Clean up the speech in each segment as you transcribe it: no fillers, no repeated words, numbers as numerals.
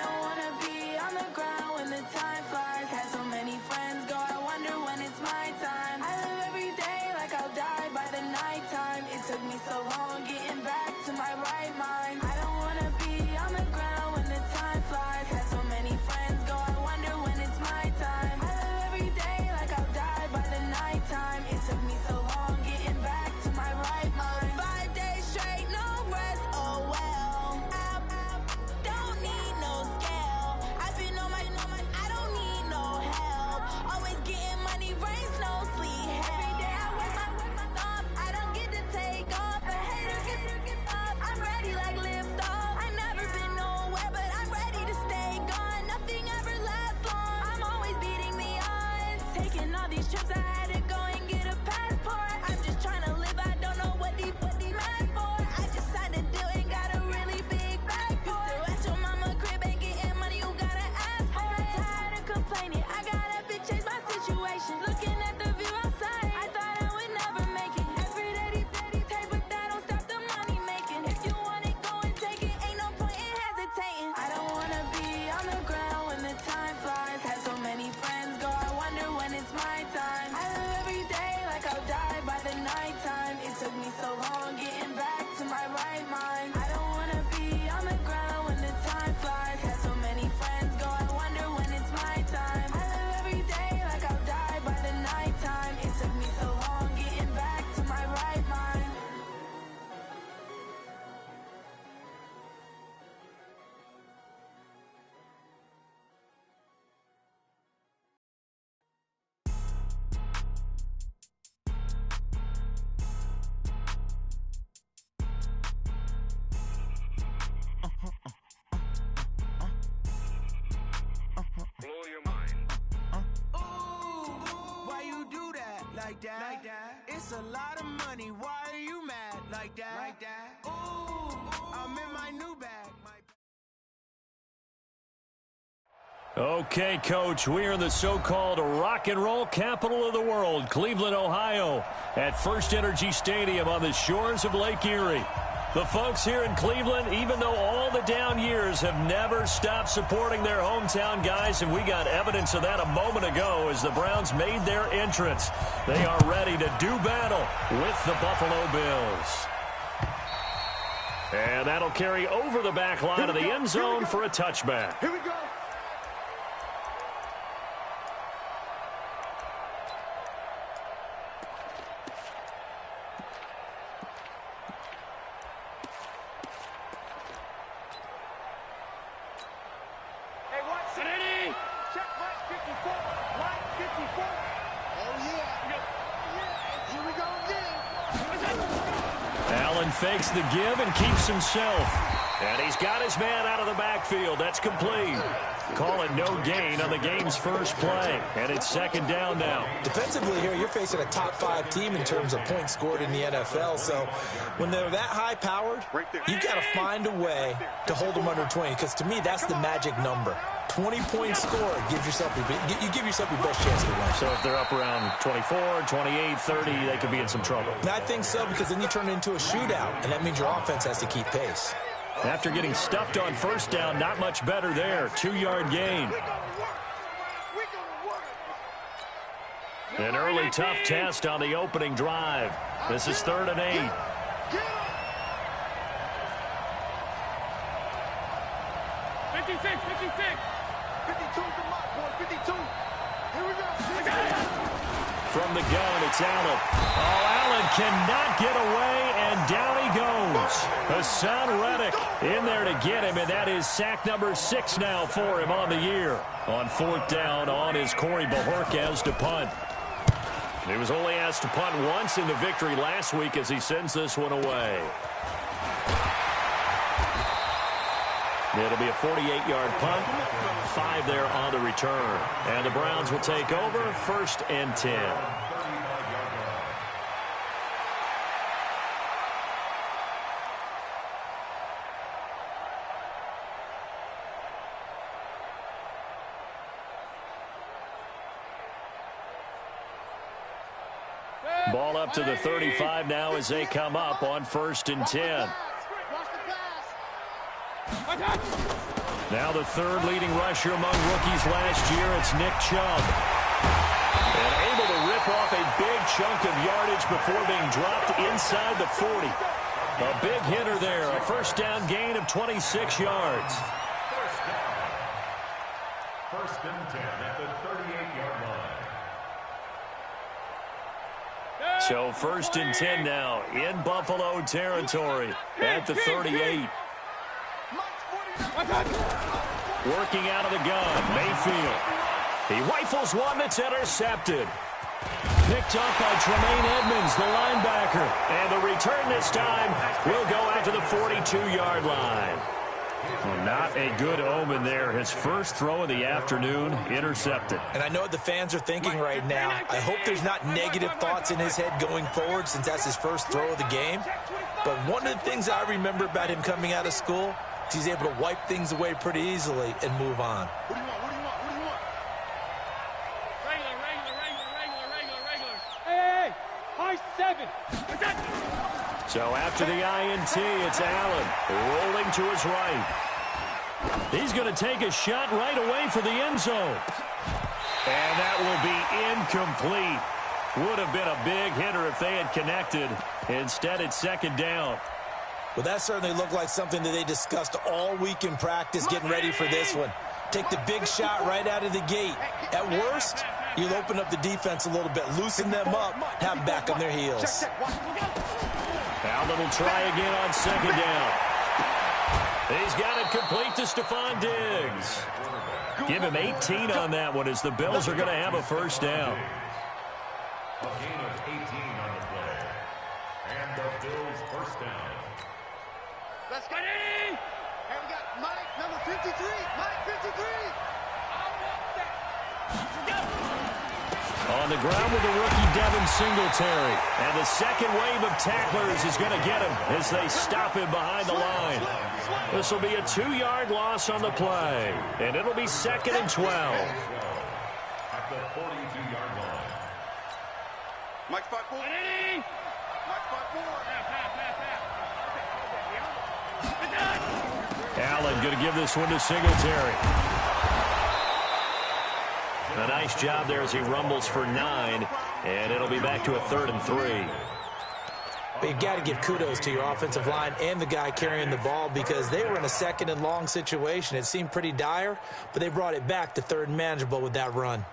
don't wanna be on the ground when the time flies. Had so many friends go, I wonder when it's my time. I live every day like I'll die by the nighttime. It took me so long getting back to my right mind. I don't wanna be on the ground when the time flies. Had so many friends go, I wonder when it's my time. I live every day like I'll die by the nighttime. It took me so long getting back to my right mind. 5 days straight, no rest, oh well. Don't need no scale. I've been on my, I don't need no help. Always getting money, rains, no sleep. Every day I work my thumb. I don't get to take off. A hater get up. I'm ready like lift off. I never been nowhere, but I'm ready to stay gone. Nothing ever lasts long. I'm always beating the odds. Taking all these trips, I had to go and get a passport. I'm just trying to live. I don't know what the mad for. I just signed a deal and got a really big bag for it. You still at your mama crib and getting money, you gotta ask for it. I got tired of complaining. I gotta change my situation. Looking at the view outside, I thought I would never make it. Every day they take, but that don't stop the money making. If you want it, go and take it. Ain't no point in hesitating. I don't wanna be on the ground when the time flies. Had so many friends go, I wonder when it's my time. I live every day like I'll die by the nighttime. It took me so long getting back to my right mind. I don't wanna be on the ground when the time flies. Had so many friends go, I wonder when it's my time. I live every day like I'll die by the nighttime. It took me so long getting back to my right mind. Blow your mind. Why you do that? Like that? It's a lot of money. Why are you mad? Like that? Ooh, I'm in my new bag. Okay, Coach, we are in the so-called rock and roll capital of the world, Cleveland, Ohio, at First Energy Stadium on the shores of Lake Erie. The folks here in Cleveland, even though all the down years, have never stopped supporting their hometown guys, and we got evidence of that a moment ago as the Browns made their entrance. They are ready to do battle with the Buffalo Bills. And that'll carry over the back line of the end zone for a touchback. Here we go. Hey, watch it. Check right 54. Right 54. Oh, yeah. Here we go again. Allen fakes the give and keeps himself. And he's got his man out of the backfield. That's complete. Call it no gain on the game's first play. And it's second down now. Defensively here, you're facing a top-5 team in terms of points scored in the NFL. So when they're that high-powered, you've got to find a way to hold them under 20. Because to me, that's the magic number. 20 points scored gives yourself you give yourself your best chance to win. So if they're up around 24, 28, 30, they could be in some trouble. I think so, because then you turn it into a shootout, and that means your offense has to keep pace. After getting stuffed on first down, not much better there. 2-yard gain. An early tough test on the opening drive. This is 3rd and 8. 56. 52 the mark, boy. 52. Here we go. From the gun, it's Allen. Oh, Allen cannot get away, and down he goes. Hassan Reddick in there to get him, and that is sack number 6 now for him on the year. On 4th down, on is Corey Bojorquez to punt. He was only asked to punt once in the victory last week as he sends this one away. It'll be a 48-yard punt, 5 there on the return. And the Browns will take over, 1st and 10. Ball up to the 35 now as they come up on 1st and 10. Now the third leading rusher among rookies last year, it's Nick Chubb. And able to rip off a big chunk of yardage before being dropped inside the 40. A big hitter there, a first down gain of 26 yards. First and 10 at the 38-yard line. So first and 10 now in Buffalo territory at the 38. Working out of the gun, Mayfield. He rifles one that's intercepted. Picked up by Tremaine Edmonds, the linebacker. And the return this time will go out to the 42-yard line. Well, not a good omen there. His first throw of the afternoon intercepted. And I know what the fans are thinking right now. I hope there's not negative thoughts in his head going forward since that's his first throw of the game. But one of the things I remember about him coming out of school is he's able to wipe things away pretty easily and move on. What do you want? What do you want? What do you want? Regular. Hey, high 7. So after the INT, it's Allen rolling to his right. He's going to take a shot right away for the end zone. And that will be incomplete. Would have been a big hitter if they had connected. Instead, it's second down. Well, that certainly looked like something that they discussed all week in practice getting ready for this one. Take the big shot right out of the gate. At worst, you'll open up the defense a little bit, loosen them up, have them back on their heels. Allen will try again on second down. He's got it complete to Stephon Diggs. Give him 18 on that one as the Bills are going to have a first down. A gain of 18 on the play. And the Bills first down. Let's get in. Hey, we got Mike, number 53. Mike, 53. On the ground with the rookie Devin Singletary. And the second wave of tacklers is going to get him as they stop him behind the line. This will be a 2-yard loss on the play. And it'll be second and 12. At the 42-yard line. Mike, 5-4. Mike, 5-4. Allen going to give this one to Singletary. A nice job there as he rumbles for 9, and it'll be back to a 3rd and 3. But you've got to give kudos to your offensive line and the guy carrying the ball because they were in a second and long situation. It seemed pretty dire, but they brought it back to 3rd and manageable with that run.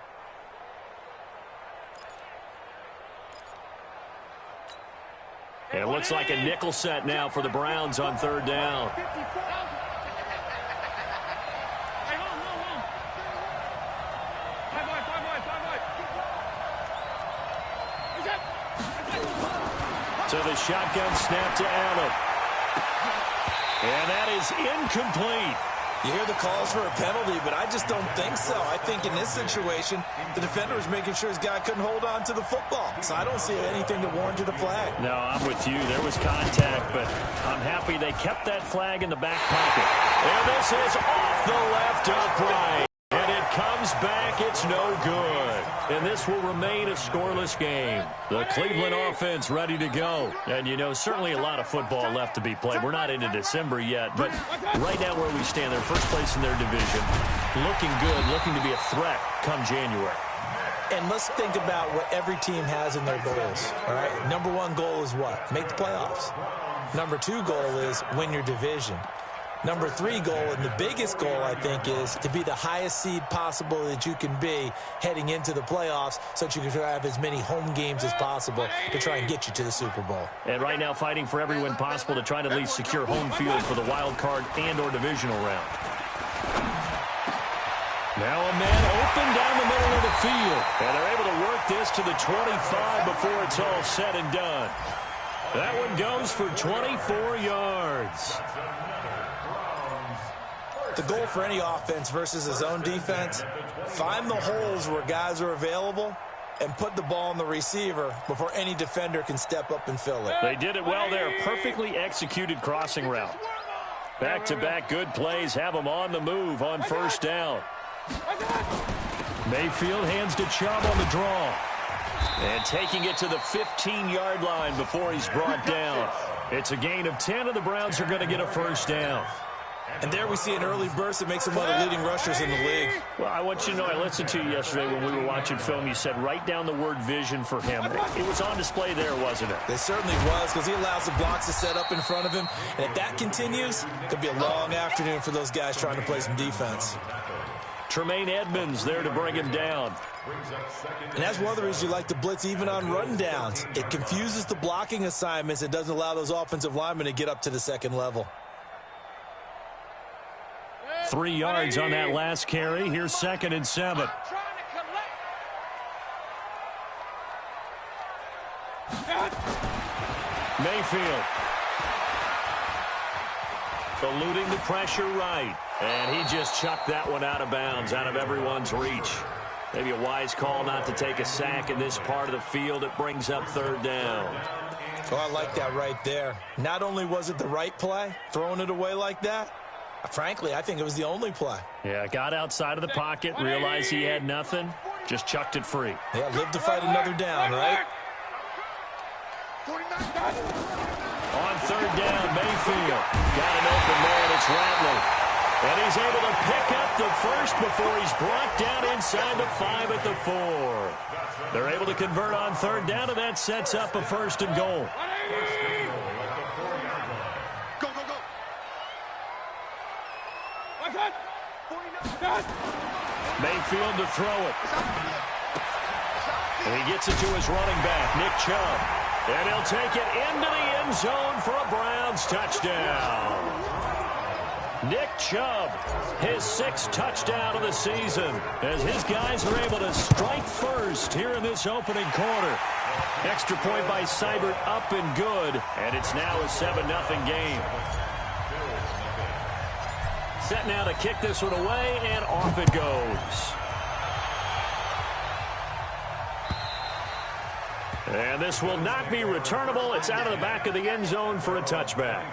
And it looks like a nickel set now for the Browns on 3rd down. So the shotgun snap to Allen. And that is incomplete. You hear the calls for a penalty, but I just don't think so. I think in this situation, the defender was making sure his guy couldn't hold on to the football. So I don't see anything to warrant a flag. No, I'm with you. There was contact, but I'm happy they kept that flag in the back pocket. And this is off the left upright. And it comes back. It's no good. And this will remain a scoreless game. The Cleveland offense ready to go. And, you know, certainly a lot of football left to be played. We're not into December yet, but right now where we stand, they're first place in their division. Looking good, looking to be a threat come January. And let's think about what every team has in their goals, all right? Number 1 goal is what? Make the playoffs. Number 2 goal is win your division. Number 3 goal, and the biggest goal, I think, is to be the highest seed possible that you can be heading into the playoffs so that you can have as many home games as possible to try and get you to the Super Bowl. And right now fighting for every win possible to try to at least secure home field for the wild card and or divisional round. Now a man open down the middle of the field. And they're able to work this to the 25 before it's all said and done. That one goes for 24 yards. The goal for any offense versus his own defense, find the holes where guys are available and put the ball on the receiver before any defender can step up and fill it. They did it well there. Perfectly executed crossing route. Back-to-back good plays have them on the move on first down. Mayfield hands to Chubb on the draw. And taking it to the 15-yard line before he's brought down. It's a gain of 10, and the Browns are going to get a first down. And there we see an early burst that makes him one of the leading rushers in the league. Well, I want you to know, I listened to you yesterday when we were watching film. You said write down the word vision for him. It was on display there, wasn't it? It certainly was, because he allows the blocks to set up in front of him. And if that continues, it could be a long afternoon for those guys trying to play some defense. Tremaine Edmonds there to bring him down. And that's one of the reasons you like to blitz even on rundowns. It confuses the blocking assignments. It doesn't allow those offensive linemen to get up to the second level. 3 yards on that last carry. Here's 2nd and 7. Mayfield. Eluding the pressure right. And he just chucked that one out of bounds, out of everyone's reach. Maybe a wise call not to take a sack in this part of the field. It brings up 3rd down. Oh, I like that right there. Not only was it the right play, throwing it away like that, frankly, I think it was the only play. Yeah, got outside of the pocket, realized he had nothing, just chucked it free. Yeah, live to fight another down, right? On 3rd down, Mayfield. Got an open man, it's Rattler. And he's able to pick up the first before he's brought down inside the 5 at the 4. They're able to convert on 3rd down, and that sets up a 1st and goal. Mayfield to throw it. And he gets it to his running back, Nick Chubb. And he'll take it into the end zone for a Browns touchdown. Nick Chubb, his 6th touchdown of the season, as his guys are able to strike first here in this opening quarter. Extra point by Seibert up and good, and it's now a 7-0 game. Set now to kick this one away, and off it goes. And this will not be returnable. It's out of the back of the end zone for a touchback.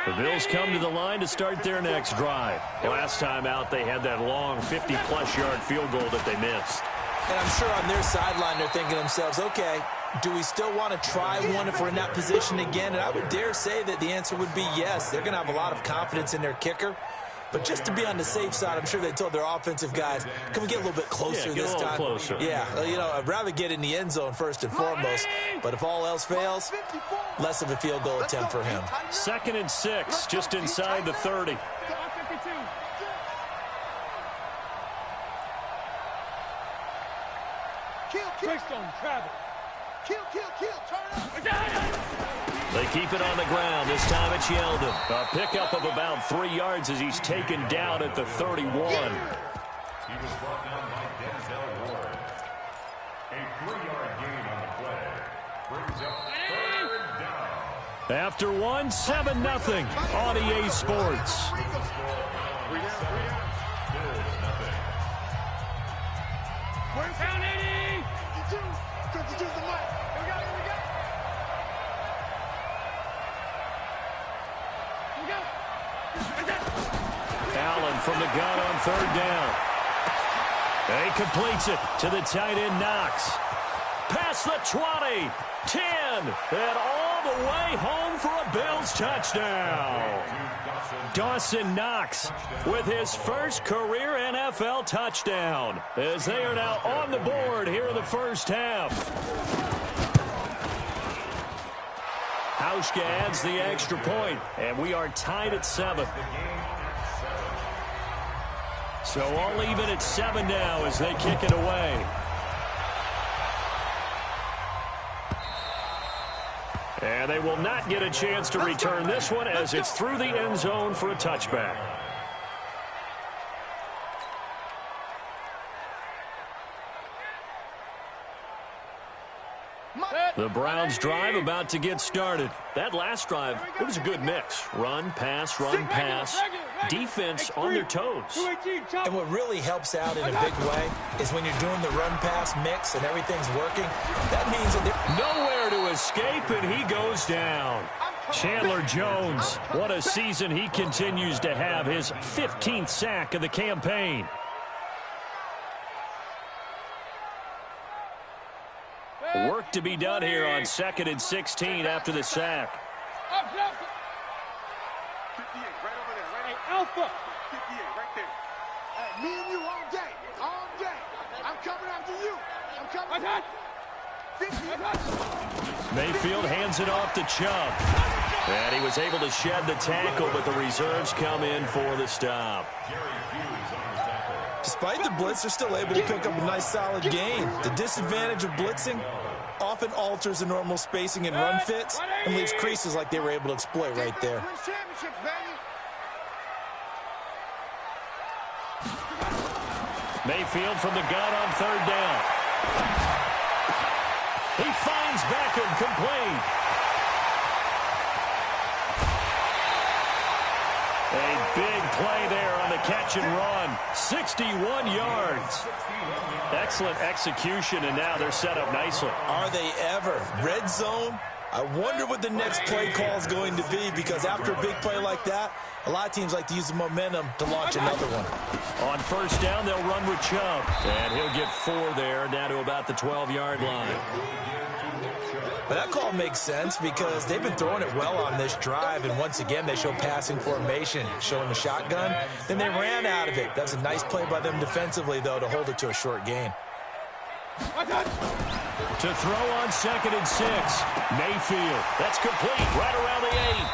The Bills come to the line to start their next drive. Last time out, they had that long 50-plus yard field goal that they missed. And I'm sure on their sideline they're thinking to themselves, okay, do we still want to try one if we're in that position again? And I would dare say that the answer would be yes. They're going to have a lot of confidence in their kicker. But just to be on the safe side, I'm sure they told their offensive guys, can we get a little bit closer this time? Closer. Yeah, you know, I'd rather get in the end zone first and foremost. But if all else fails, less of a field goal attempt for him. 2nd and 6, just inside the 30. They keep it on the ground. This time it's Yeldon. A pickup of about 3 yards as he's taken down at the 31. He was brought down by Denzel Ward. A 3-yard gain on the play. Brings up 3rd down. After one, 7-0 on EA Sports. Allen from the gun on 3rd down. He completes it to the tight end Knox. Past the 20, 10, and all the way home for a Bills touchdown. Dawson Knox with his first career NFL touchdown as they are now on the board here in the first half. Hauschka adds the extra point, and we are tied at 7. So all even at 7 now as they kick it away. And they will not get a chance to return this one as it's through the end zone for a touchback. The Browns drive about to get started. That last drive, it was a good mix. Run, pass, defense on their toes. And what really helps out in a big way is when you're doing the run-pass mix and everything's working, that means that they're nowhere to escape, and he goes down. Chandler Jones, what a season he continues to have, his 15th sack of the campaign. Work to be done here on 2nd and 16 after the sack. 58, right over there, right? Hey, Alpha. 58, right there. Hey, me and you all day. All day. I'm coming after you. I'm coming after you. Mayfield hands it off to Chubb. And he was able to shed the tackle, but the reserves come in for the stop. Despite the blitz, they're still able to pick up a nice solid gain. The disadvantage of blitzing often alters the normal spacing and run fits and leaves creases like they were able to exploit right there. Mayfield from the gun on 3rd down. He finds Beckham complete. A big play there on the catch and run. 61 yards. Excellent execution, and now they're set up nicely. Are they ever? Red zone? I wonder what the next play call is going to be, because after a big play like that, a lot of teams like to use the momentum to launch another one. On 1st down, they'll run with Chubb. And he'll get 4 there, down to about the 12-yard line. But that call makes sense because they've been throwing it well on this drive, and once again they show passing formation, showing the shotgun. Then they ran out of it. That's a nice play by them defensively, though, to hold it to a short gain. To throw on 2nd and 6. Mayfield. That's complete right around the 8.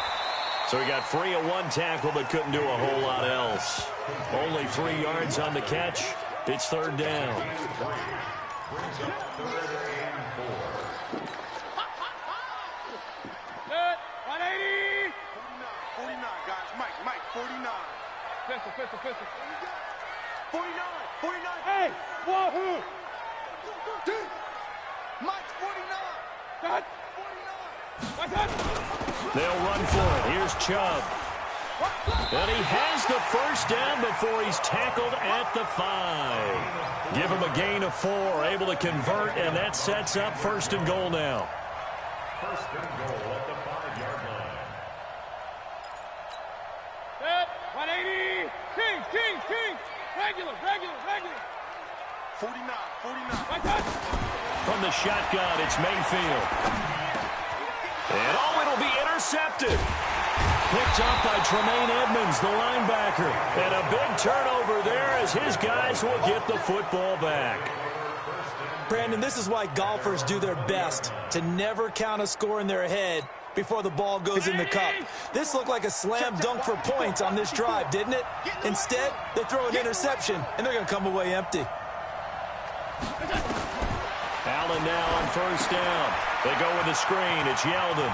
So he got free of 1 tackle but couldn't do a whole lot else. Only 3 yards on the catch. It's 3rd down. 49, guys. Mike, 49. Pistol. 49. Hey, wahoo! Mike's 49. 49. They'll run for it. Here's Chubb. And he has the 1st down before he's tackled at the 5. Give him a gain of 4, able to convert, and that sets up 1st and goal now. 1st and goal at the 5-yard line. 180. Kings. Regular. 49. From the shotgun, it's Mayfield. And it'll be intercepted. Picked up by Tremaine Edmonds, the linebacker. And a big turnover there as his guys will get the football back. Brandon, this is why golfers do their best to never count a score in their head before the ball goes in the cup. This looked like a slam dunk for points on this drive, didn't it? Instead, they throw an interception, and they're going to come away empty. Allen now on 1st down. They go with the screen. It's Yeldon.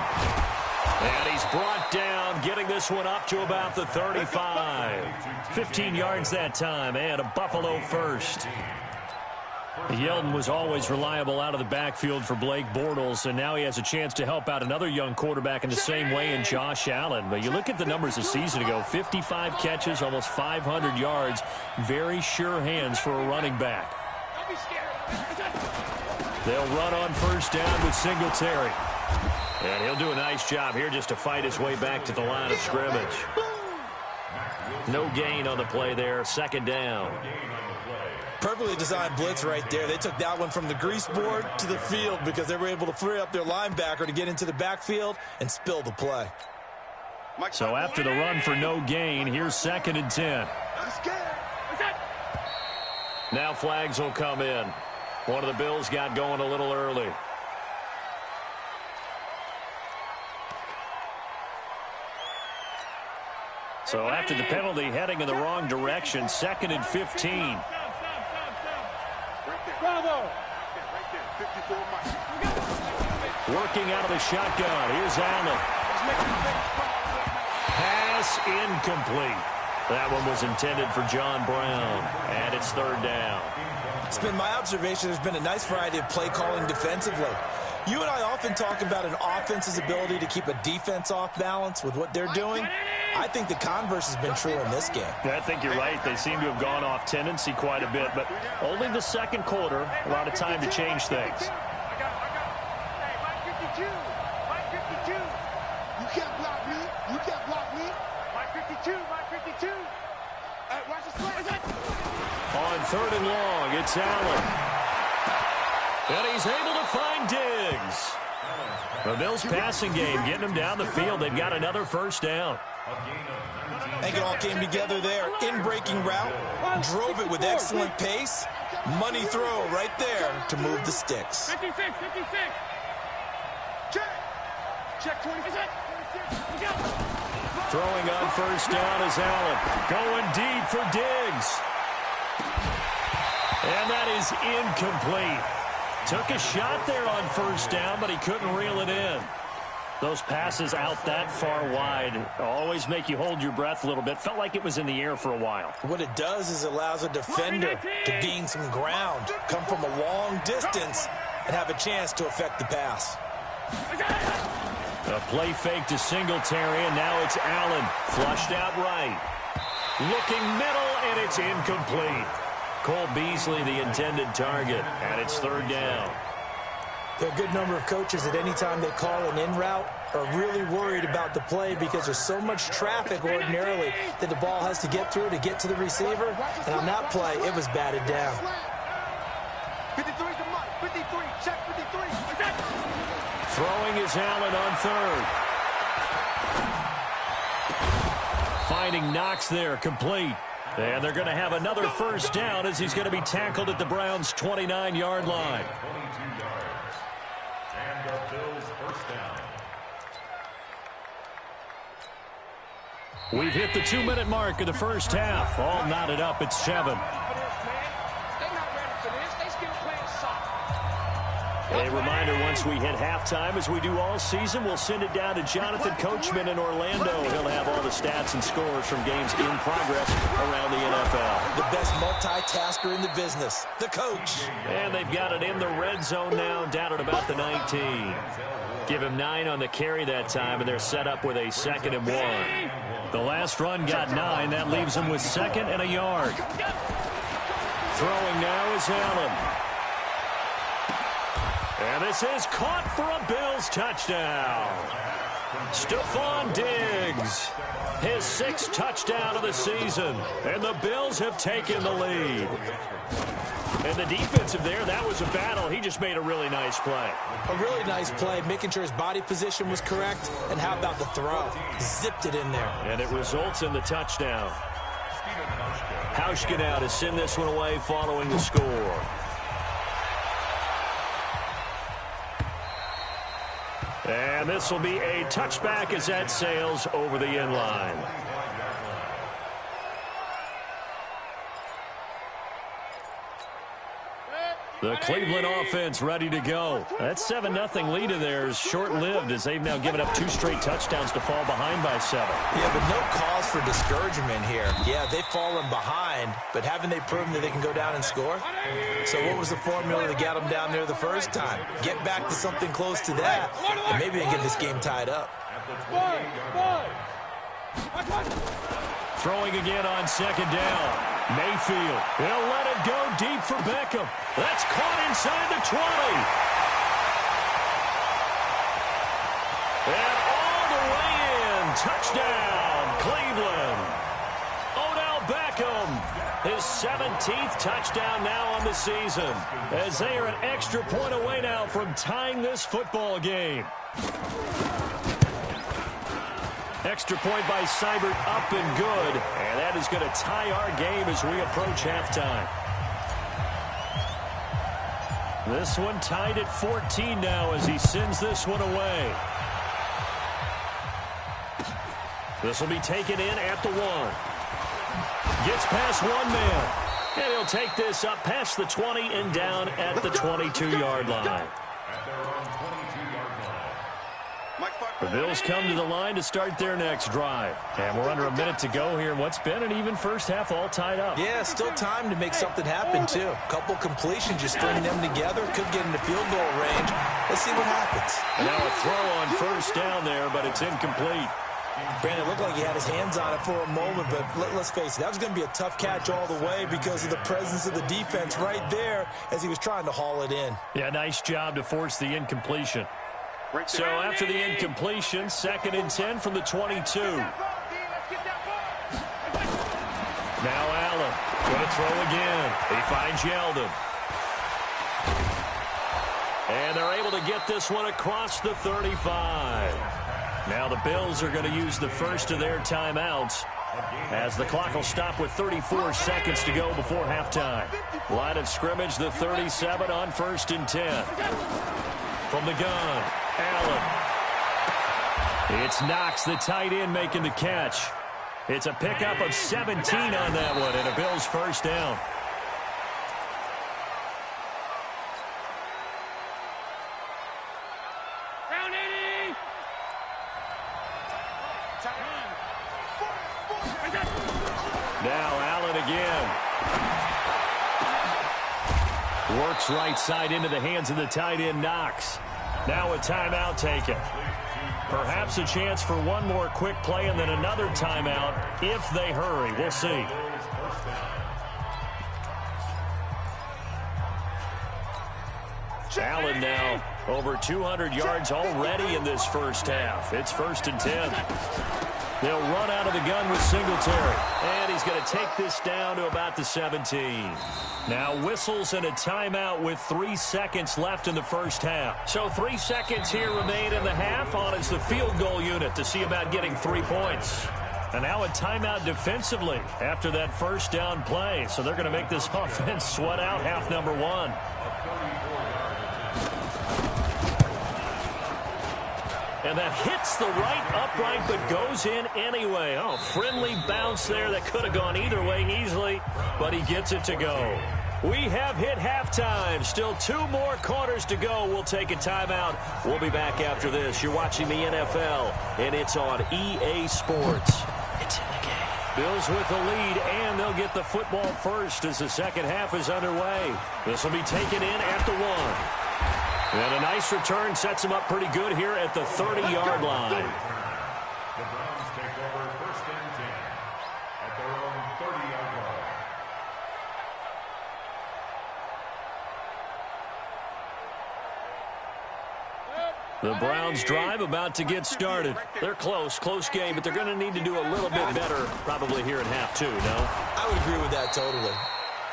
And he's brought down, getting this one up to about the 35. 15 yards that time, and a Buffalo first. Yeldon was always reliable out of the backfield for Blake Bortles, and now he has a chance to help out another young quarterback in the same way in Josh Allen. But you look at the numbers a season ago, 55 catches, almost 500 yards. Very sure hands for a running back. They'll run on 1st down with Singletary. And he'll do a nice job here just to fight his way back to the line of scrimmage. No gain on the play there. 2nd down. Perfectly designed blitz right there. They took that one from the grease board to the field because they were able to free up their linebacker to get into the backfield and spill the play. So after the run for no gain, here's 2nd and 10. Now flags will come in. One of the Bills got going a little early. So after the penalty, heading in the wrong direction, 2nd and 15. Bravo. Working out of the shotgun. Here's Allen. Pass incomplete. That one was intended for John Brown. And it's 3rd down. It's been my observation there's been a nice variety of play calling defensively. You and I often talk about an offense's ability to keep a defense off balance with what they're doing. I think the converse has been true in this game. I think you're right. They seem to have gone off tendency quite a bit, but only the 2nd quarter, a lot of time to change things. Hey, Mike 52. You can't block me. Mike 52. Hey, watch this play. On 3rd and long, it's Allen. And he's able to find Diggs. The Bills passing game getting them down the field. They've got another first down. I think it all came together there. In-breaking route, drove it with excellent pace. Money throw right there to move the sticks. 56. Check 26. Throwing on first down is Allen. Going deep for Diggs. And that is incomplete. Took a shot there on first down, but he couldn't reel it in. Those passes out that far wide always make you hold your breath a little bit. Felt like it was in the air for a while. What it does is allows a defender to gain some ground, come from a long distance, and have a chance to affect the pass. A play fake to Singletary, and now it's Allen. Flushed out right. Looking middle, and it's incomplete. Cole Beasley, the intended target, and it's third down. There are a good number of coaches that any time they call an in route are really worried about the play because there's so much traffic ordinarily that the ball has to get through to get to the receiver. And on that play, it was batted down. 53 is the mark. 53. Check 53. Throwing is Allen on third. Finding Knox there, complete. And they're going to have another first down as he's going to be tackled at the Browns' 29-yard line. 22 yards. And the Bills first down. We've hit the 2-minute mark of the first half. All knotted up at 7. A reminder, once we hit halftime, as we do all season, we'll send it down to Jonathan Coachman in Orlando. He'll have all the stats and scores from games in progress around the NFL. The best multitasker in the business, the coach. And they've got it in the red zone now, down at about the 19. Give him 9 on the carry that time, and they're set up with a 2nd and 1. The last run got 9. That leaves them with 2nd and a yard. Throwing now is Allen. And this is caught for a Bills touchdown. Stephon Diggs, his 6th touchdown of the season. And the Bills have taken the lead. And the defensive there, that was a battle. He just made a really nice play. A really nice play, making sure his body position was correct. And how about the throw? Zipped it in there. And it results in the touchdown. Hauschka now to send this one away following the score. And this will be a touchback as that sails over the end line. The Cleveland offense ready to go. That 7-0 lead of theirs short-lived as they've now given up 2 straight touchdowns to fall behind by 7. Yeah, but no cause for discouragement here. Yeah, they've fallen behind, but haven't they proven that they can go down and score? So what was the formula that got them down there the first time? Get back to something close to that, and maybe they can get this game tied up. Throwing again on 2nd down. Mayfield, he'll let it go deep for Beckham. That's caught inside the 20. And all the way in. Touchdown, Cleveland. Odell Beckham, his 17th touchdown now on the season, as they are an extra point away now from tying this football game. Extra point by Seibert, up and good. And that is going to tie our game as we approach halftime. This one tied at 14 now as he sends this one away. This will be taken in at the 1. Gets past 1 man. And he'll take this up past the 20 and down at the 22-yard line. The Bills come to the line to start their next drive. And we're under a minute to go here in what's been an even first half, all tied up. Yeah, still time to make something happen, too. A couple completions, just string them together. Could get into field goal range. Let's see what happens. And now a throw on first down there, but it's incomplete. Brandon, it looked like he had his hands on it for a moment, but let's face it, that was going to be a tough catch all the way because of the presence of the defense right there as he was trying to haul it in. Yeah, nice job to force the incompletion. So after the incompletion, 2nd and 10 from the 22. Now Allen going to throw again. He finds Yeldon. And they're able to get this one across the 35. Now the Bills are going to use the first of their timeouts as the clock will stop with 34 seconds to go before halftime. Line of scrimmage, the 37 on 1st and 10. From the gun, Allen. It's Knox, the tight end, making the catch. It's a pickup of 17 on that one, and a Bills first down. Now Allen again. Works right side into the hands of the tight end, Knox. Now a timeout taken. Perhaps a chance for one more quick play and then another timeout if they hurry. We'll see. Allen now over 200 yards already in this first half. It's 1st and 10. They'll run out of the gun with Singletary. And he's going to take this down to about the 17. Now whistles and a timeout with 3 seconds left in the first half. So 3 seconds here remain in the half. On is the field goal unit to see about getting 3 points. And now a timeout defensively after that first down play. So they're going to make this offense sweat out half number 1. And that hits the right upright but goes in anyway. Oh, friendly bounce there that could have gone either way easily, but he gets it to go. We have hit halftime. Still 2 more quarters to go. We'll take a timeout. We'll be back after this. You're watching the NFL, and it's on EA Sports. It's in the game. Bills with the lead, and they'll get the football first as the second half is underway. This will be taken in at the 1. And a nice return sets him up pretty good here at the 30-yard line. The Browns take over 1st and 10 at their own 30-yard line. The Browns drive about to get started. They're close game, but they're going to need to do a little bit better probably here in half 2, no? I would agree with that totally.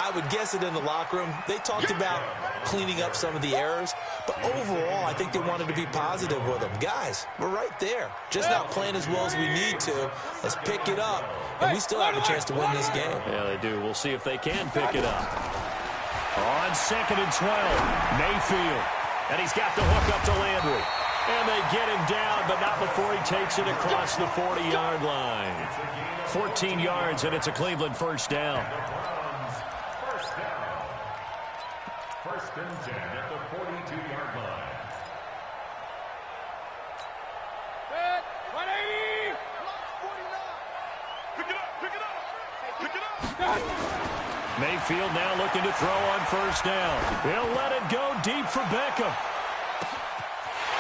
I would guess it in the locker room. They talked about cleaning up some of the errors, but overall, I think they wanted to be positive with them. Guys, we're right there. Just not playing as well as we need to. Let's pick it up, and we still have a chance to win this game. Yeah, they do. We'll see if they can pick it up. On 2nd and 12, Mayfield. And he's got the hook up to Landry. And they get him down, but not before he takes it across the 40-yard line. 14 yards, and it's a Cleveland first down. 1st and 10 at the 42-yard line. 180! Pick it up! Pick it up! Pick it up! Mayfield now looking to throw on first down. He'll let it go deep for Beckham.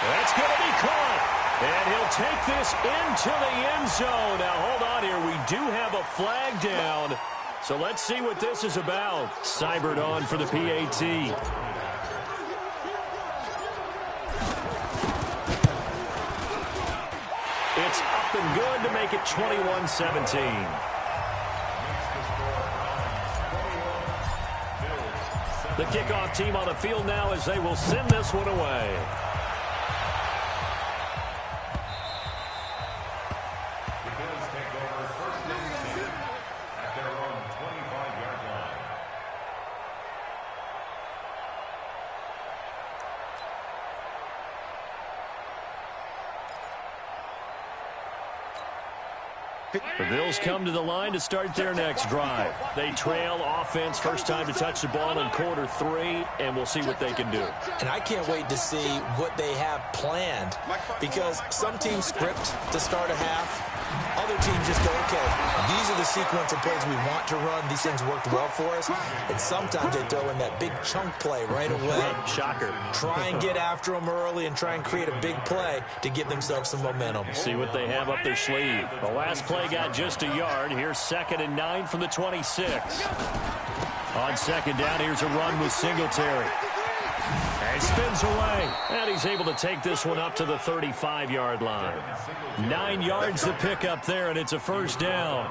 That's going to be caught. And he'll take this into the end zone. Now, hold on here. We do have a flag down. So let's see what this is about. Seibert on for the PAT. It's up and good to make it 21-17. The kickoff team on the field now as they will send this one away. The Bills come to the line to start their next drive. They trail offense, first time to touch the ball in quarter 3, and we'll see what they can do. And I can't wait to see what they have planned, because some teams script to start a half. Other teams just go, okay, these are the sequence of plays we want to run. These things worked well for us. And sometimes they throw in that big chunk play right away. Shocker. Try and get after them early and try and create a big play to give themselves some momentum. See what they have up their sleeve. The last play got just a yard. Here's 2nd and 9 from the 26. On 2nd down, here's a run with Singletary. And spins away. And he's able to take this one up to the 35-yard line. 9 yards to pick up there, and it's a first down.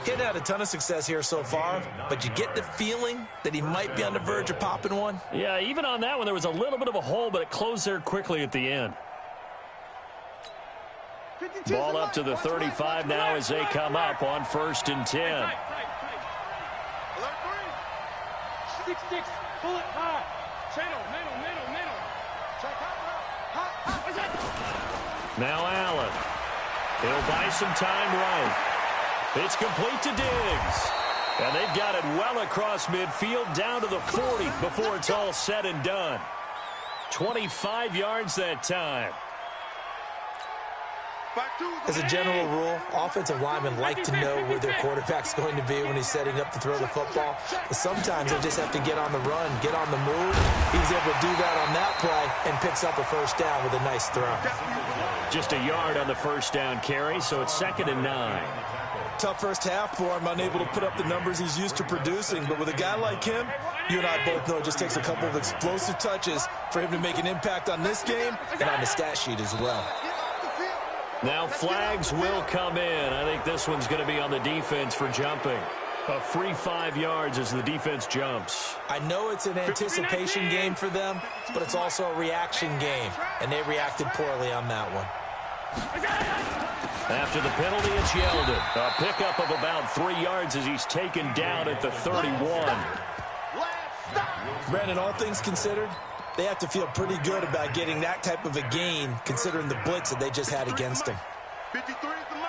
He hadn't had a ton of success here so far, but you get the feeling that he might be on the verge of popping one. Yeah, even on that one, there was a little bit of a hole, but it closed there quickly at the end. Ball up to the 35 now as they come up on 1st and 10. 6-6, pull it high. Middle. Now Allen. He'll buy some time right. It's complete to Diggs. And they've got it well across midfield down to the 40 before it's all said and done. 25 yards that time. As a general rule, offensive linemen like to know where their quarterback's going to be when he's setting up to throw the football. But sometimes they just have to get on the run, get on the move. He's able to do that on that play and picks up a first down with a nice throw. Just a yard on the first down carry, so it's 2nd and 9. Tough first half for him, unable to put up the numbers he's used to producing. But with a guy like him, you and I both know it just takes a couple of explosive touches for him to make an impact on this game and on the stat sheet as well. Now flags will come in. I think this one's going to be on the defense for jumping. A free 5 yards as the defense jumps. I know it's an anticipation game for them, but it's also a reaction game, and they reacted poorly on that one. After the penalty, it's Yeldon. A pickup of about 3 yards as he's taken down at the 31. Brandon, all things considered, they have to feel pretty good about getting that type of a gain, considering the blitz that they just had against them. 53 is the mic.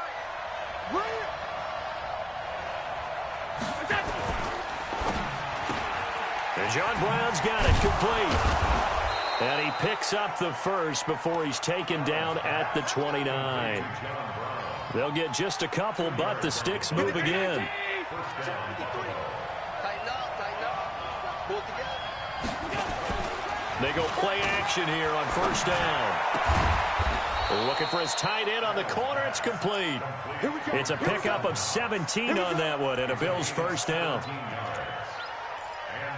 And John Brown's got it complete. And he picks up the first before he's taken down at the 29. They'll get just a couple, but the sticks move again. They go play action here on 1st down. Looking for his tight end on the corner. It's complete. It's a pickup of 17 on that one and a Bills first down.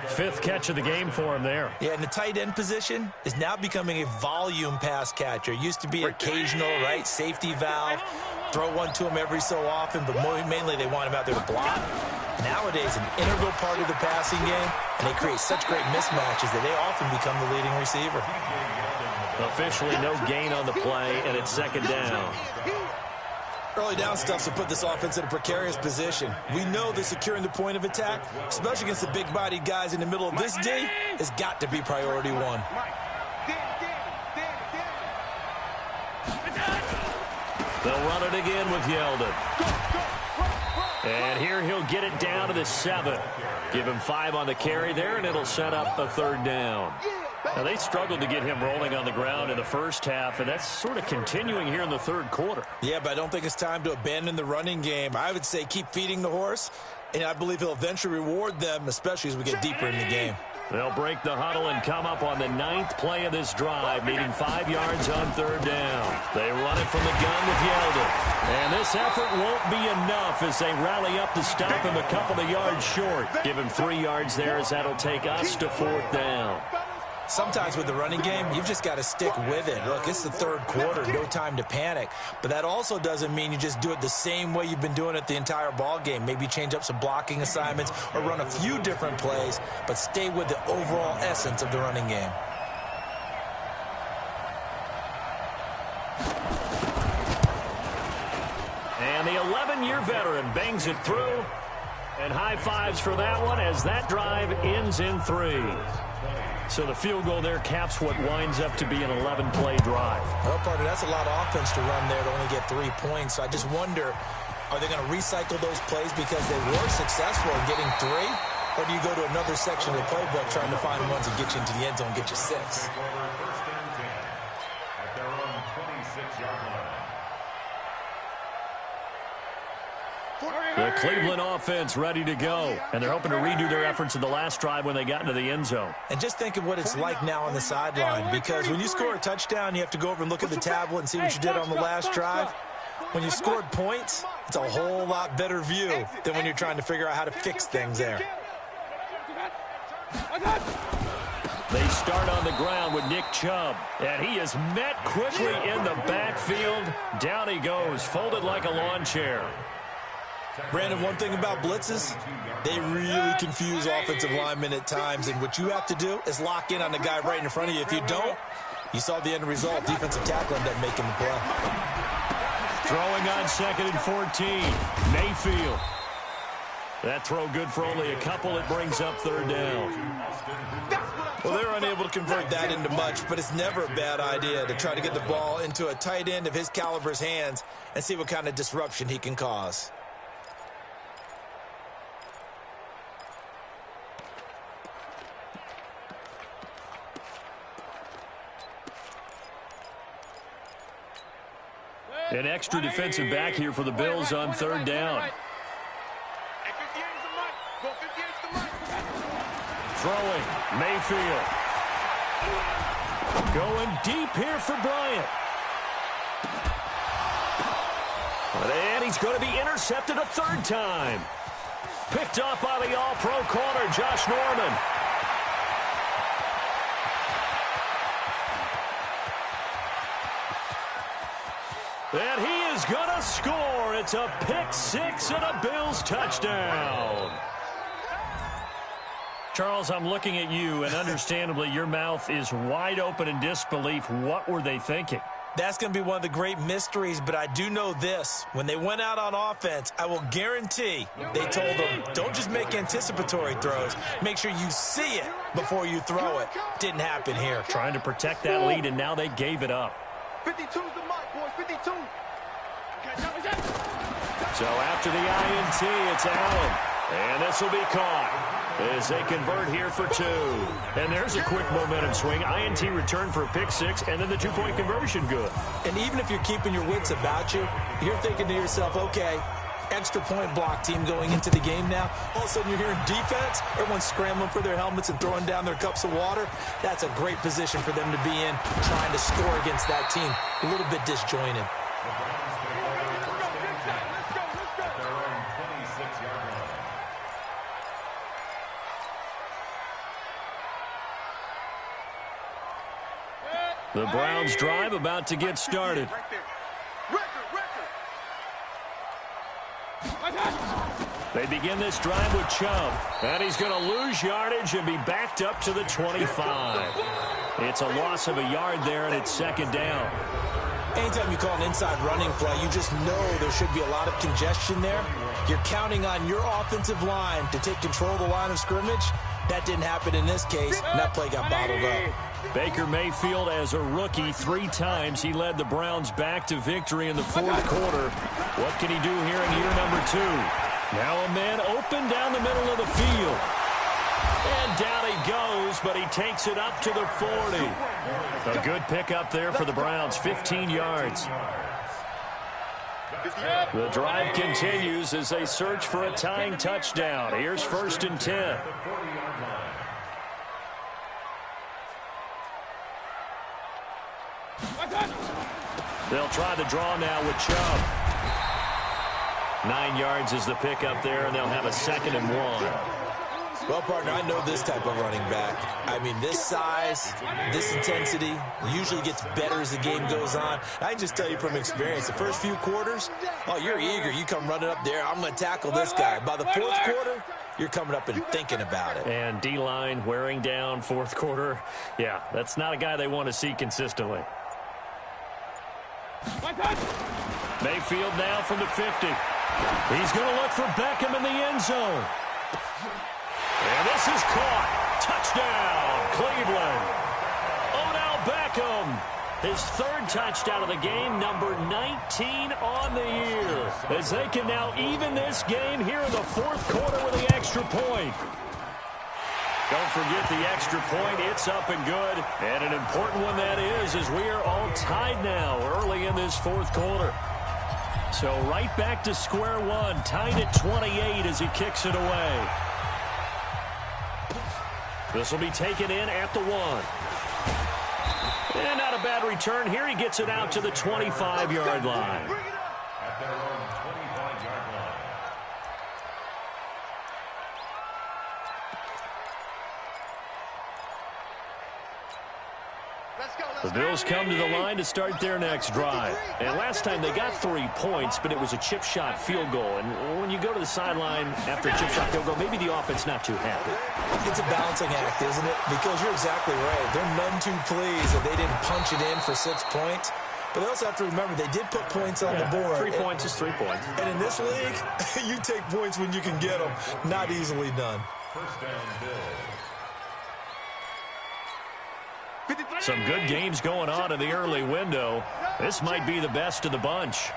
5th catch of the game for him there. Yeah, and the tight end position is now becoming a volume pass catcher. Used to be occasional, right, safety valve. Throw one to him every so often, but mainly they want him out there to block. Nowadays, an integral part of the passing game, and they create such great mismatches that they often become the leading receiver. Officially no gain on the play, and it's 2nd down. Early down stuff to put this offense in a precarious position. We know that securing the point of attack, especially against the big-bodied guys in the middle of this D, has got to be priority one. They'll run it again with Yeldon. And here he'll get it down to the 7. Give him 5 on the carry there, and it'll set up a 3rd down. Now, they struggled to get him rolling on the ground in the first half, and that's sort of continuing here in the 3rd quarter. Yeah, but I don't think it's time to abandon the running game. I would say keep feeding the horse, and I believe he'll eventually reward them, especially as we get deeper in the game. They'll break the huddle and come up on the 9th play of this drive, needing 5 yards on 3rd down. They run it from the gun with Yeldon. And this effort won't be enough as they rally up to stop him a couple of yards short. Give him 3 yards there as that'll take us to 4th down. Sometimes with the running game, you've just got to stick with it. Look, it's the 3rd quarter, no time to panic. But that also doesn't mean you just do it the same way you've been doing it the entire ball game. Maybe change up some blocking assignments or run a few different plays, but stay with the overall essence of the running game. And the 11-year veteran bangs it through. And high fives for that one as that drive ends in 3. So the field goal there caps what winds up to be an 11-play drive. Well, partner, that's a lot of offense to run there to only get 3 points. So I just wonder, are they going to recycle those plays because they were successful in getting 3? Or do you go to another section of the playbook trying to find ones that get you into the end zone and get you 6? At their own 26-yard line. The Cleveland offense ready to go. And they're hoping to redo their efforts in the last drive when they got into the end zone. And just think of what it's like now on the sideline, because when you score a touchdown, you have to go over and look at the tablet and see what you did on the last drive. When you scored points, it's a whole lot better view than when you're trying to figure out how to fix things there. They start on the ground with Nick Chubb, and he is met quickly in the backfield. Down he goes, folded like a lawn chair. Brandon, one thing about blitzes, they really confuse offensive linemen at times, and what you have to do is lock in on the guy right in front of you. If you don't, you saw the end result. Defensive tackle ended up making the play. Throwing on 2nd and 14. Mayfield. That throw good for only a couple. It brings up 3rd down. Well, they're unable to convert that into much, but it's never a bad idea to try to get the ball into a tight end of his caliber's hands and see what kind of disruption he can cause. An extra defensive back here for the Bills on 3rd down. Throwing, Mayfield. Going deep here for Bryant. And he's going to be intercepted a 3rd time. Picked up by the All-Pro corner, Josh Norman. And he is going to score. It's a pick 6 and a Bills touchdown. Charles, I'm looking at you, and understandably, your mouth is wide open in disbelief. What were they thinking? That's going to be one of the great mysteries, but I do know this. When they went out on offense, I will guarantee they told them, don't just make anticipatory throws. Make sure you see it before you throw it. Didn't happen here. Trying to protect that lead, and now they gave it up. 52's the mark, boys. 52. So after the INT, it's Allen. And this will be caught as they convert here for 2. And there's a quick momentum swing. INT return for a pick 6, and then the 2-point conversion good. And even if you're keeping your wits about you, you're thinking to yourself, okay, extra point block team going into the game now. All of a sudden you're hearing defense. Everyone's scrambling for their helmets and throwing down their cups of water. That's a great position for them to be in, trying to score against that team. A little bit disjointed. The Browns drive about to get started. They begin this drive with Chubb. And he's going to lose yardage and be backed up to the 25. It's a loss of a yard there, and it's 2nd down. Anytime you call an inside running play, you just know there should be a lot of congestion there. You're counting on your offensive line to take control of the line of scrimmage. That didn't happen in this case, and that play got bottled up. Baker Mayfield, as a rookie, 3 times he led the Browns back to victory in the 4th quarter. What can he do here in year number 2? Now a man open down the middle of the field. And down he goes, but he takes it up to the 40. A good pickup there for the Browns, 15 yards. The drive continues as they search for a tying touchdown. Here's 1st and 10. They'll try the draw now with Chubb. 9 yards is the pickup there, and they'll have a 2nd and 1. Well, partner, I know this type of running back. I mean, this size, this intensity usually gets better as the game goes on. I can just tell you from experience, the first few quarters, oh, you're eager. You come running up there, I'm going to tackle this guy. By the 4th quarter, you're coming up and thinking about it. And D-line wearing down 4th quarter. Yeah, that's not a guy they want to see consistently. Mayfield now from the 50. He's going to look for Beckham in the end zone. And this is caught. Touchdown, Cleveland. Odell Beckham, his 3rd touchdown of the game, number 19 on the year. As they can now even this game here in the 4th quarter with the extra point. Don't forget the extra point. It's up and good. And an important one that is, as we are all tied now early in this 4th quarter. So right back to square one, tied at 28 as he kicks it away. This will be taken in at the 1. And not a bad return here. He gets it out to the 25-yard line. At their own 25-yard line. Let's The Bills come to the line to start their next drive. And last time they got 3 points, but it was a chip shot field goal. And when you go to the sideline after a chip shot field goal, maybe the offense not too happy. It's a balancing act, isn't it? Because you're exactly right. They're none too pleased that they didn't punch it in for 6 points. But they also have to remember they did put points on the board. 3 points is 3 points. And in this league, you take points when you can get them. Not easily done. First down, Bills. Some good games going on in the early window. This might be the best of the bunch.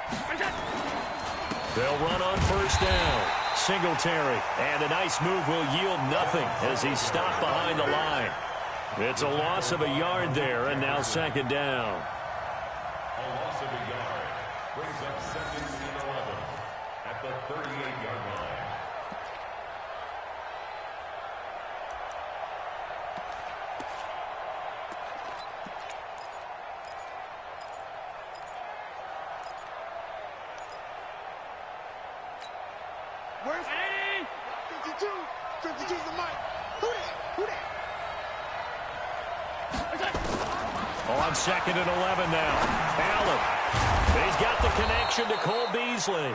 They'll run on first down. Singletary. And a nice move will yield nothing as he's stopped behind the line. It's a loss of a yard there, and now second down. A loss of a yard. Brings up 2nd and 11 at the 38-yard line. Where's 52? 52's the mic. Who that? On 2nd and 11 now. Allen. He's got the connection to Cole Beasley.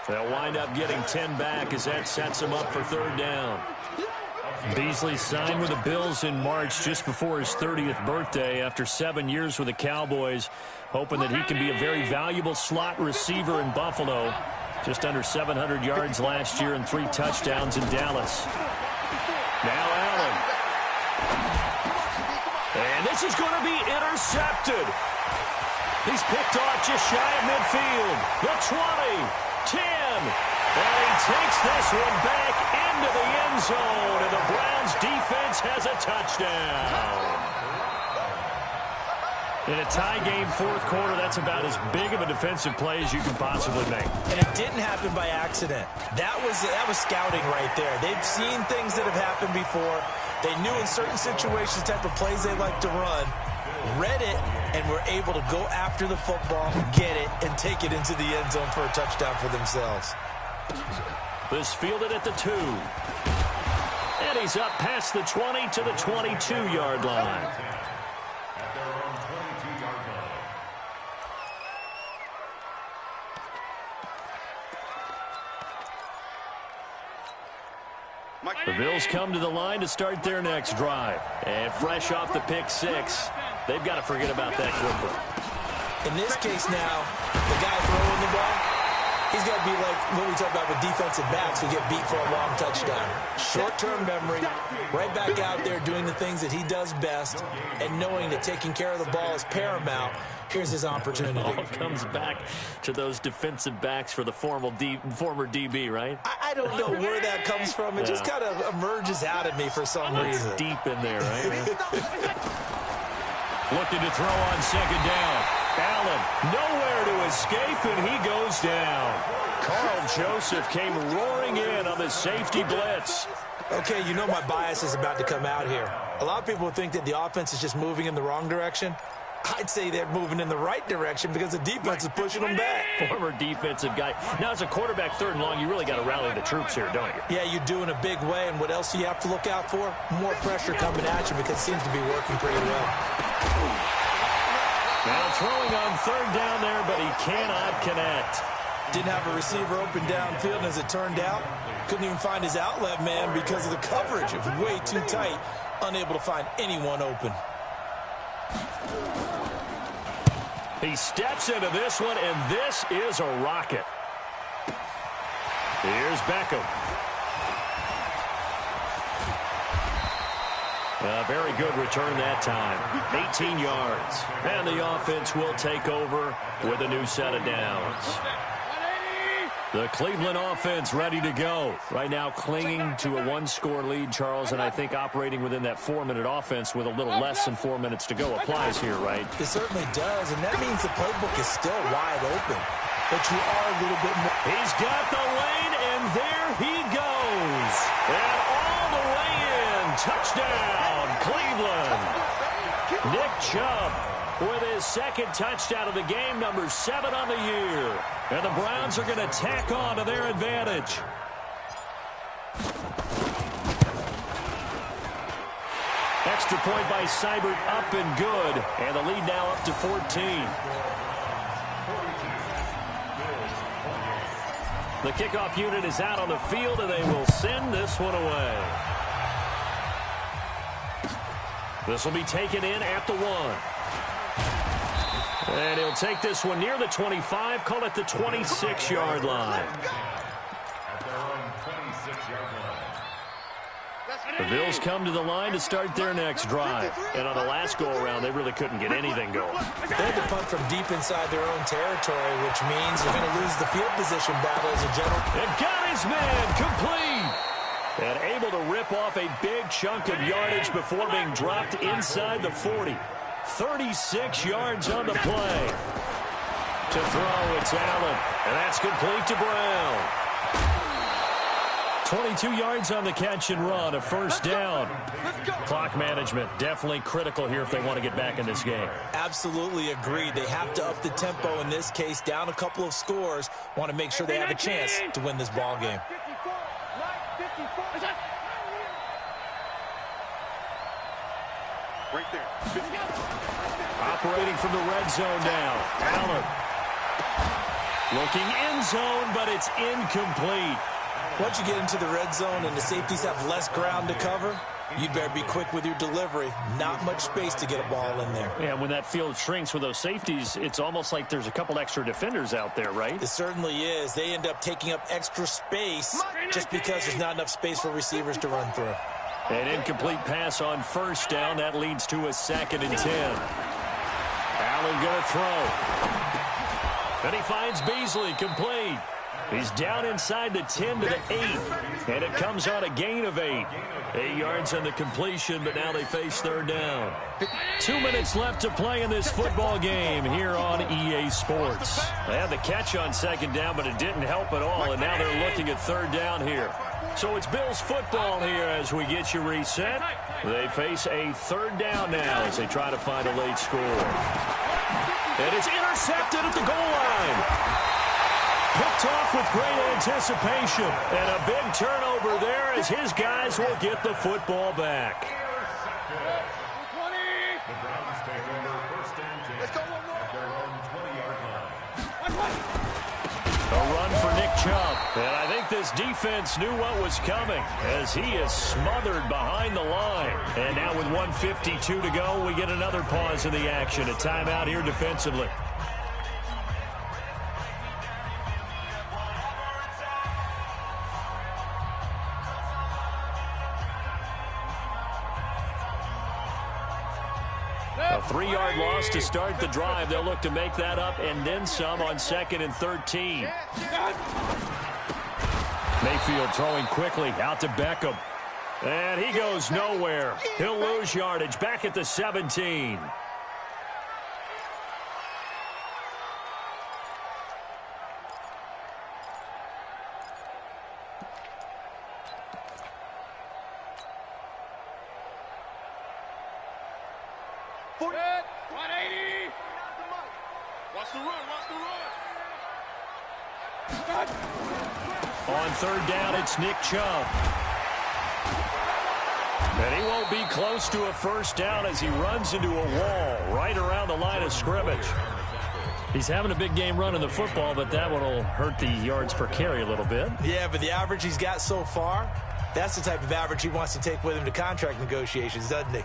They'll wind up getting 10 back as that sets him up for third down. Beasley signed with the Bills in March just before his 30th birthday after 7 years with the Cowboys, hoping that he can be a very valuable slot receiver in Buffalo. Just under 700 yards last year and 3 touchdowns in Dallas. Now Allen. And this is going to be intercepted. He's picked off just shy of midfield. The 20, 10. And he takes this one back into the end zone. And the Browns defense has a touchdown. In a tie game fourth quarter, that's about as big of a defensive play as you can possibly make. And it didn't happen by accident. That was scouting right there. They've seen things that have happened before. They knew in certain situations the type of plays they like to run, read it, and were able to go after the football, get it, and take it into the end zone for a touchdown for themselves. This fielded at the 2. And he's up past the 20 to the 22-yard line. At their own 22-yard line. The Bills come to the line to start their next drive. And fresh off the pick 6, they've got to forget about that quickly. In this case now, the guy throwing the ball, he's got to be like what we talk about with defensive backs who get beat for a long touchdown. Short-term memory, right back out there doing the things that he does best, and knowing that taking care of the ball is paramount. Here's his opportunity. It all comes back to those defensive backs for the former DB, right? I don't know where that comes from. It just kind of emerges out of me for some reason. Deep in there, right? Looking to throw on second down. Allen, nowhere to escape, and he goes down. Carl Joseph came roaring in on the safety blitz. Okay, you know my bias is about to come out here. A lot of people think that the offense is just moving in the wrong direction. I'd say they're moving in the right direction because the defense is pushing them back. Former defensive guy. Now, as a quarterback, third and long, you really got to rally the troops here, don't you? Yeah, you do in a big way, and what else do you have to look out for? More pressure coming at you because it seems to be working pretty well. Now throwing on third down there, but he cannot connect. Didn't have a receiver open downfield, and as it turned out, couldn't even find his outlet man because of the coverage. It was way too tight, unable to find anyone open. He steps into this one, and this is a rocket. Here's Beckham. A very good return that time. 18 yards. And the offense will take over with a new set of downs. The Cleveland offense ready to go. Right now clinging to a one-score lead, Charles, and I think operating within that 4-minute offense with a little less than 4 minutes to go applies here, right? It certainly does, and that means the playbook is still wide open. But you are a little bit more. He's got the lane, and there he goes. And all the way in. Touchdown, Cleveland. Nick Chubb with his second touchdown of the game, number 7 on the year. And the Browns are going to tack on to their advantage. Extra Extra point by Seibert, up and good. And the lead now up to 14. The kickoff unit is out on the field, and they will send this one away. This will be taken in at the 1. And he'll take this one near the 25, call it the 26-yard line. The Bills come to the line to start their next drive. And on the last go-around, they really couldn't get anything going. They had to punt from deep inside their own territory, which means they're going to lose the field position battle as a general. And got his man complete. And able to rip off a big chunk of yardage before being dropped inside the 40. 36 yards on the play. To throw, it's Allen. And that's complete to Brown. 22 yards on the catch and run, a first down. Clock management definitely critical here if they want to get back in this game. Absolutely agreed. They have to up the tempo in this case, down a couple of scores. Want to make sure they have a chance to win this ball game. Right there. Operating from the red zone now. Allen. Looking end zone, but it's incomplete. Once you get into the red zone and the safeties have less ground to cover, you'd better be quick with your delivery. Not much space to get a ball in there. Yeah, when that field shrinks with those safeties, it's almost like there's a couple extra defenders out there, right? It certainly is. They end up taking up extra space just because there's not enough space for receivers to run through. An incomplete pass on first down. That leads to a 2nd and 10. Allen going to throw. Then he finds Beasley, complete. He's down inside the 10 to the 8. And it comes on a gain of 8. 8 yards on the completion, but now they face third down. 2 minutes left to play in this football game here on EA Sports. They had the catch on second down, but it didn't help at all, and now they're looking at third down here. So it's Bills football here as we get you reset. They face a third down now as they try to find a late score. And it's intercepted at the goal line. Picked off with great anticipation. And a big turnover there as his guys will get the football back. The Browns take over first and 10 at their own 20-yard line. A run for Nick Chubb. And I think this defense knew what was coming as he is smothered behind the line. And now with 1:52 to go, we get another pause in the action. A timeout here defensively. A 3-yard loss to start the drive. They'll look to make that up and then some on 2nd and 13. Mayfield throwing quickly out to Beckham. And he goes nowhere. He'll lose yardage back at the 17. On third down, it's Nick Chubb. And he won't be close to a first down as he runs into a wall right around the line of scrimmage. He's having a big game running the football, but that one will hurt the yards per carry a little bit. Yeah, but the average he's got so far, that's the type of average he wants to take with him to contract negotiations, doesn't he?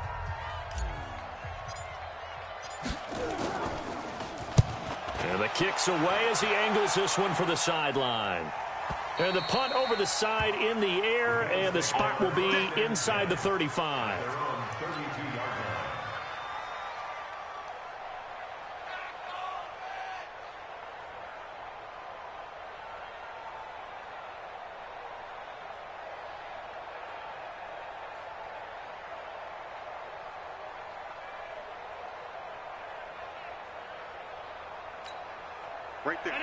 And the kick's away as he angles this one for the sideline. And the punt over the side in the air, and the spot will be inside the 35.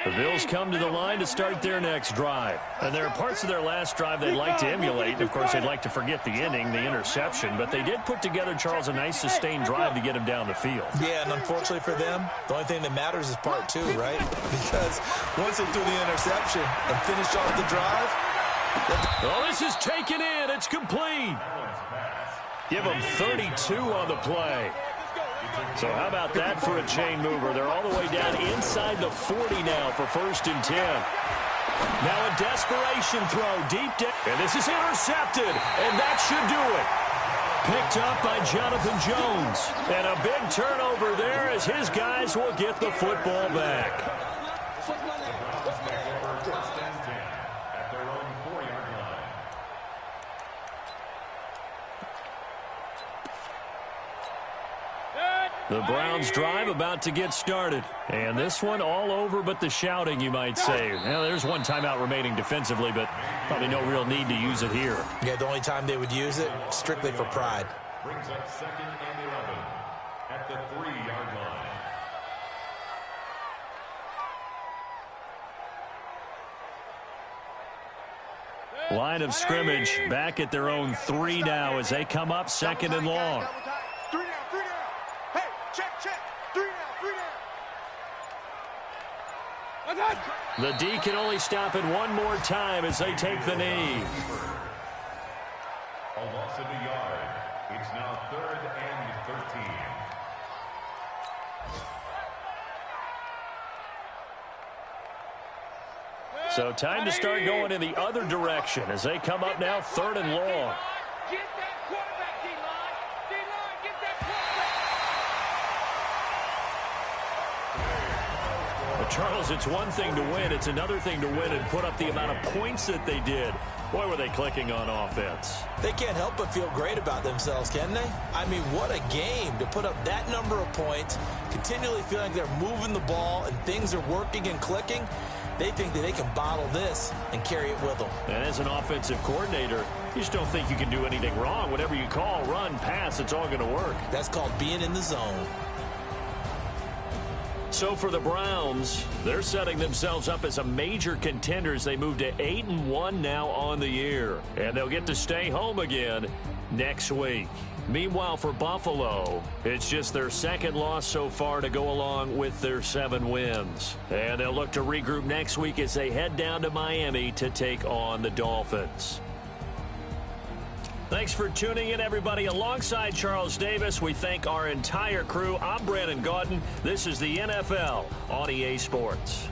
The Bills come to the line to start their next drive. And there are parts of their last drive they'd like to emulate. Of course, they'd like to forget the inning, the interception. But they did put together, Charles, a nice sustained drive to get him down the field. Yeah, and unfortunately for them, the only thing that matters is part 2, right? Because once they do the interception and finish off the drive... Oh, this is taken in. It's complete. Give them 32 on the play. So how about that for a chain mover? They're all the way down inside the 40 now for 1st and 10. Now a desperation throw deep down. And this is intercepted. And that should do it. Picked up by Jonathan Jones. And a big turnover there as his guys will get the football back. The Browns drive about to get started. And this one all over but the shouting, you might say. Well, there's one timeout remaining defensively, but probably no real need to use it here. Yeah, the only time they would use it, strictly for pride. Brings up 2nd and 11 at the 3-yard line. Line of scrimmage back at their own 3 now as they come up 2nd and long. 3 down, 3 down. Hey, check. 3 down, 3 down. The D can only stop it one more time as they take the knee. A loss of a yard. It's now 3rd and 13. So time to start going in the other direction as they come up now 3rd and long. Get that quarterback, D-line. D-line, get that quarterback. But Charles, it's one thing to win. It's another thing to win and put up the amount of points that they did. Boy, were they clicking on offense. They can't help but feel great about themselves, can they? I mean, what a game to put up that number of points, continually feeling like they're moving the ball and things are working and clicking. They think that they can bottle this and carry it with them. And as an offensive coordinator, you just don't think you can do anything wrong. Whatever you call, run, pass, it's all going to work. That's called being in the zone. So for the Browns, they're setting themselves up as a major contender as they move to 8-1 now on the year. And they'll get to stay home again next week. Meanwhile, for Buffalo, it's just their 2nd loss so far to go along with their 7 wins. And they'll look to regroup next week as they head down to Miami to take on the Dolphins. Thanks for tuning in, everybody. Alongside Charles Davis, we thank our entire crew. I'm Brandon Gaudin. This is the NFL on EA Sports.